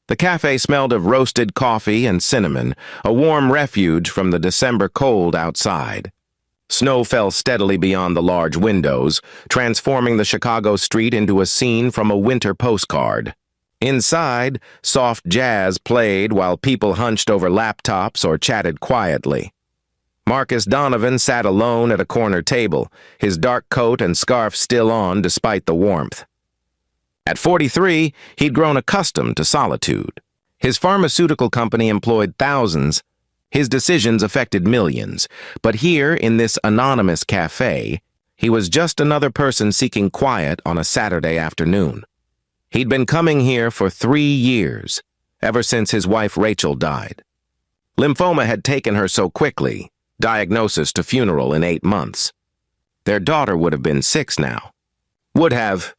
The cafe smelled of roasted coffee and cinnamon, a warm refuge from the December cold outside. Snow fell steadily beyond the large windows, transforming the Chicago street into a scene from a winter postcard. Inside, soft jazz played while people hunched over laptops or chatted quietly. Marcus Donovan sat alone at a corner table, his dark coat and scarf still on despite the warmth. At 43, he'd grown accustomed to solitude. His pharmaceutical company employed thousands. His decisions affected millions. But here, in this anonymous cafe, he was just another person seeking quiet on a Saturday afternoon. He'd been coming here for 3 years, ever since his wife Rachel died. Lymphoma had taken her so quickly, diagnosis to funeral in 8 months. Their daughter would have been 6 now. Would have.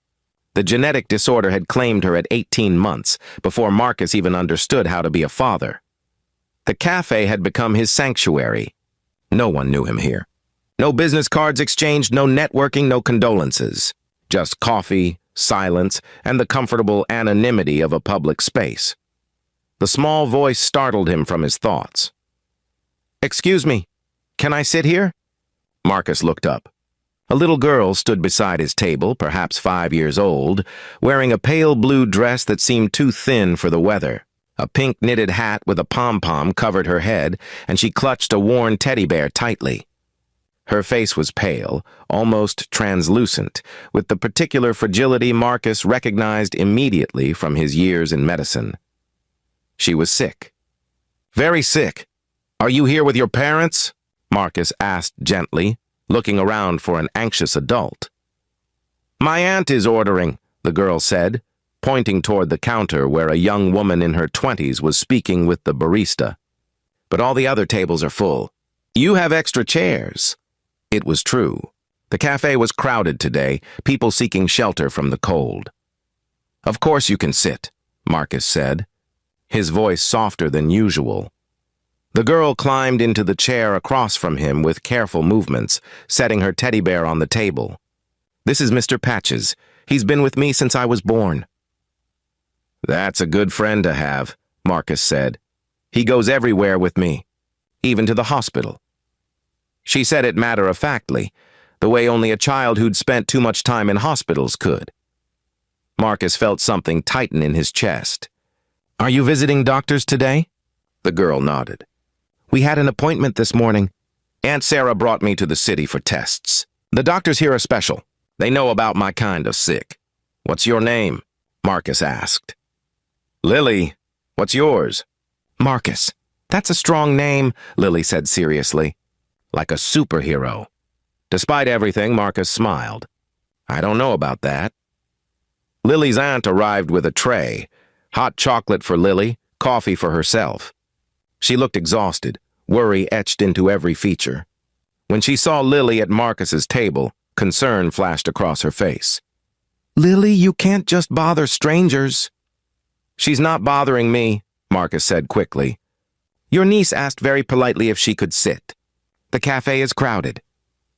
The genetic disorder had claimed her at 18 months, before Marcus even understood how to be a father. The cafe had become his sanctuary. No one knew him here. No business cards exchanged, no networking, no condolences. Just coffee, silence, and the comfortable anonymity of a public space. The small voice startled him from his thoughts. "Excuse me, can I sit here?" Marcus looked up. A little girl stood beside his table, perhaps 5 years old, wearing a pale blue dress that seemed too thin for the weather. A pink knitted hat with a pom-pom covered her head, and she clutched a worn teddy bear tightly. Her face was pale, almost translucent, with the particular fragility Marcus recognized immediately from his years in medicine. She was sick. Very sick. "Are you here with your parents?" Marcus asked gently, looking around for an anxious adult. "My aunt is ordering," the girl said, pointing toward the counter where a young woman in her 20s was speaking with the barista. "But all the other tables are full. You have extra chairs." It was true. The cafe was crowded today, people seeking shelter from the cold. "Of course you can sit," Marcus said, his voice softer than usual. The girl climbed into the chair across from him with careful movements, setting her teddy bear on the table. "This is Mr. Patches. He's been with me since I was born." "That's a good friend to have," Marcus said. "He goes everywhere with me, even to the hospital." She said it matter-of-factly, the way only a child who'd spent too much time in hospitals could. Marcus felt something tighten in his chest. "Are you visiting doctors today?" The girl nodded. "We had an appointment this morning. Aunt Sarah brought me to the city for tests. The doctors here are special. They know about my kind of sick." "What's your name?" Marcus asked. "Lily. What's yours?" "Marcus. That's a strong name," Lily said seriously. "Like a superhero." Despite everything, Marcus smiled. "I don't know about that." Lily's aunt arrived with a tray. Hot chocolate for Lily, coffee for herself. She looked exhausted, worry etched into every feature. When she saw Lily at Marcus's table, concern flashed across her face. "Lily, you can't just bother strangers." "She's not bothering me," Marcus said quickly. "Your niece asked very politely if she could sit. The cafe is crowded."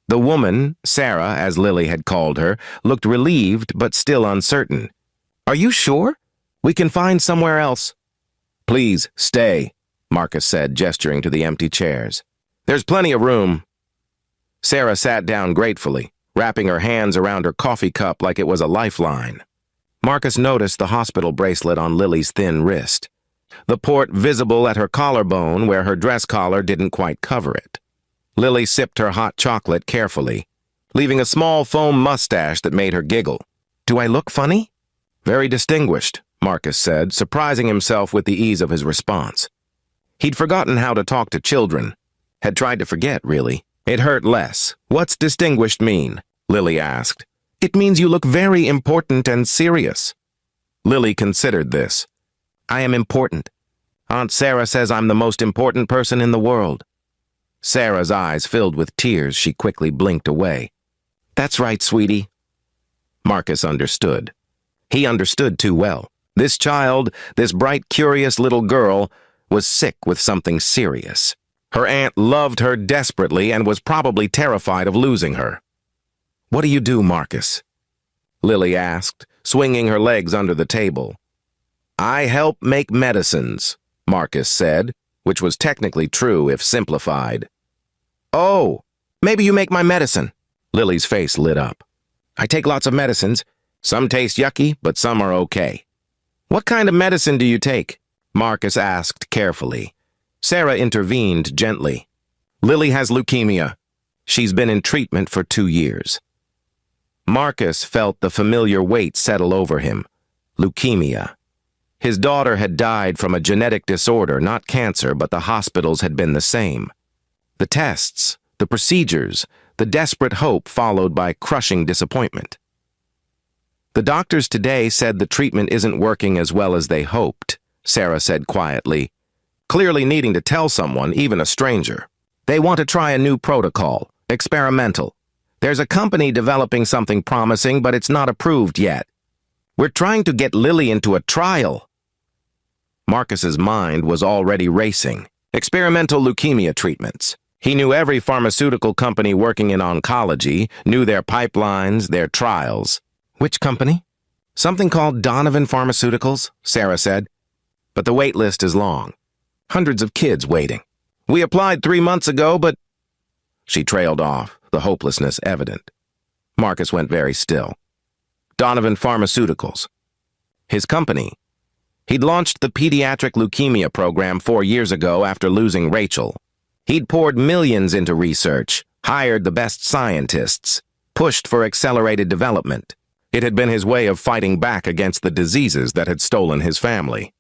The woman, Sarah, as Lily had called her, looked relieved but still uncertain. "Are you sure? We can find somewhere else." "Please, stay," Marcus said, gesturing to the empty chairs. "There's plenty of room." Sarah sat down gratefully, wrapping her hands around her coffee cup like it was a lifeline. Marcus noticed the hospital bracelet on Lily's thin wrist, the port visible at her collarbone where her dress collar didn't quite cover it. Lily sipped her hot chocolate carefully, leaving a small foam mustache that made her giggle. "Do I look funny?" "Very distinguished," Marcus said, surprising himself with the ease of his response. He'd forgotten how to talk to children. Had tried to forget, really. It hurt less. "What's distinguished mean?" Lily asked. "It means you look very important and serious." Lily considered this. "I am important. Aunt Sarah says I'm the most important person in the world." Sarah's eyes filled with tears. She quickly blinked away. "That's right, sweetie." Marcus understood. He understood too well. This child, this bright, curious little girl, was sick with something serious. Her aunt loved her desperately and was probably terrified of losing her. "What do you do, Marcus?" Lily asked, swinging her legs under the table. I help make medicines, Marcus said, which was technically true if simplified. Oh, maybe you make my medicine. Lily's face lit up. I take lots of medicines. Some taste yucky, but some are okay. What kind of medicine do you take? Marcus asked carefully. Sarah intervened gently. Lily has leukemia. She's been in treatment for 2 years. Marcus felt the familiar weight settle over him. Leukemia. His daughter had died from a genetic disorder, not cancer, but the hospitals had been the same. The tests, the procedures, the desperate hope followed by crushing disappointment. The doctors today said the treatment isn't working as well as they hoped, Sarah said quietly, clearly needing to tell someone, even a stranger. They want to try a new protocol, experimental. There's a company developing something promising, but it's not approved yet. We're trying to get Lily into a trial. Marcus's mind was already racing. Experimental leukemia treatments. He knew every pharmaceutical company working in oncology, knew their pipelines, their trials. Which company? Something called Donovan Pharmaceuticals, Sarah said. But the wait list is long. Hundreds of kids waiting. We applied 3 months ago, but... She trailed off, the hopelessness evident. Marcus went very still. Donovan Pharmaceuticals. His company. He'd launched the pediatric leukemia program 4 years ago after losing Rachel. He'd poured millions into research, hired the best scientists, pushed for accelerated development. It had been his way of fighting back against the diseases that had stolen his family.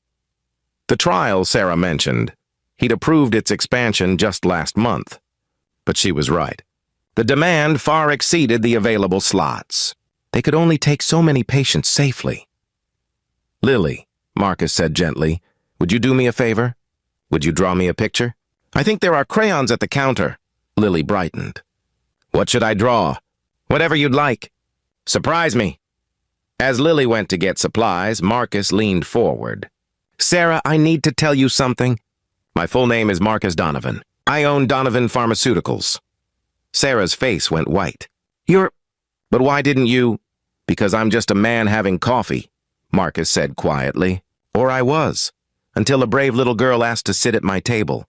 The trial Sarah mentioned, he'd approved its expansion just last month. But she was right. The demand far exceeded the available slots. They could only take so many patients safely. Lily, Marcus said gently, would you do me a favor? Would you draw me a picture? I think there are crayons at the counter. Lily brightened. What should I draw? Whatever you'd like. Surprise me. As Lily went to get supplies, Marcus leaned forward. Sarah, I need to tell you something. My full name is Marcus Donovan. I own Donovan Pharmaceuticals. Sarah's face went white. But why didn't you? Because I'm just a man having coffee, Marcus said quietly. Or I was, until a brave little girl asked to sit at my table.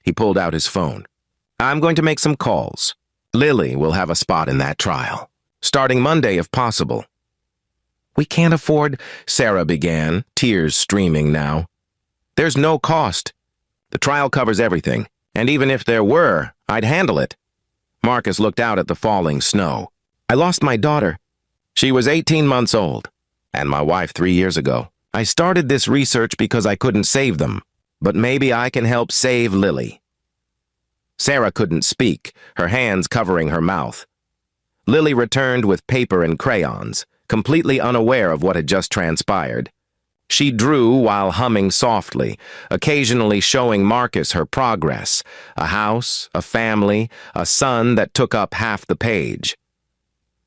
He pulled out his phone. I'm going to make some calls. Lily will have a spot in that trial, starting Monday if possible. We can't afford, Sarah began, tears streaming now. There's no cost. The trial covers everything, and even if there were, I'd handle it. Marcus looked out at the falling snow. I lost my daughter. She was 18 months old, and my wife 3 years ago. I started this research because I couldn't save them, but maybe I can help save Lily. Sarah couldn't speak, her hands covering her mouth. Lily returned with paper and crayons, completely unaware of what had just transpired. She drew while humming softly, occasionally showing Marcus her progress, a house, a family, a son that took up half the page.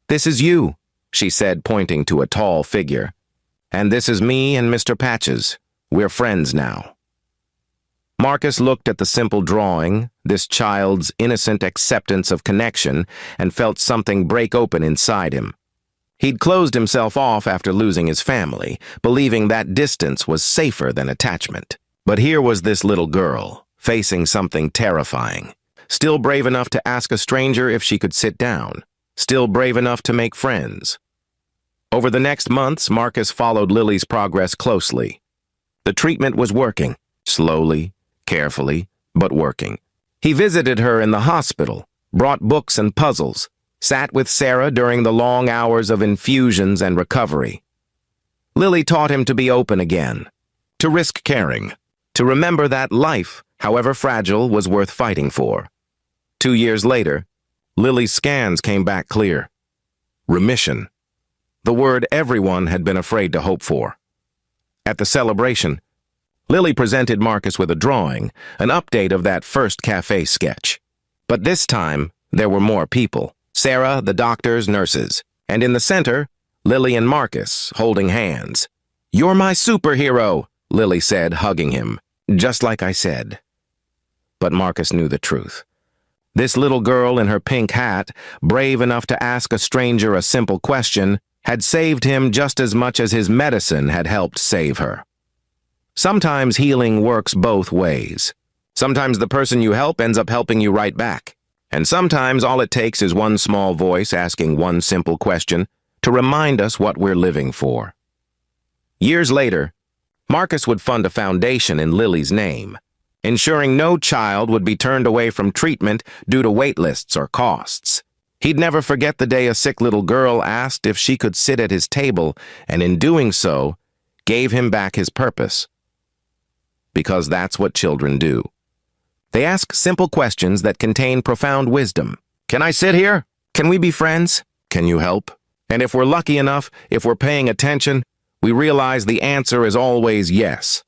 This is you, she said, pointing to a tall figure. And this is me and Mr. Patches. We're friends now. Marcus looked at the simple drawing, this child's innocent acceptance of connection, and felt something break open inside him. He'd closed himself off after losing his family, believing that distance was safer than attachment. But here was this little girl, facing something terrifying, still brave enough to ask a stranger if she could sit down, still brave enough to make friends. Over the next months, Marcus followed Lily's progress closely. The treatment was working, slowly, carefully, but working. He visited her in the hospital, brought books and puzzles, sat with Sarah during the long hours of infusions and recovery. Lily taught him to be open again, to risk caring, to remember that life, however fragile, was worth fighting for. 2 years later, Lily's scans came back clear. Remission. The word everyone had been afraid to hope for. At the celebration, Lily presented Marcus with a drawing, an update of that first cafe sketch. But this time, there were more people. Sarah, the doctors, nurses, and in the center, Lily and Marcus, holding hands. You're my superhero, Lily said, hugging him, just like I said. But Marcus knew the truth. This little girl in her pink hat, brave enough to ask a stranger a simple question, had saved him just as much as his medicine had helped save her. Sometimes healing works both ways. Sometimes the person you help ends up helping you right back. And sometimes all it takes is one small voice asking one simple question to remind us what we're living for. Years later, Marcus would fund a foundation in Lily's name, ensuring no child would be turned away from treatment due to wait lists or costs. He'd never forget the day a sick little girl asked if she could sit at his table, and in doing so, gave him back his purpose. Because that's what children do. They ask simple questions that contain profound wisdom. Can I sit here? Can we be friends? Can you help? And if we're lucky enough, if we're paying attention, we realize the answer is always yes.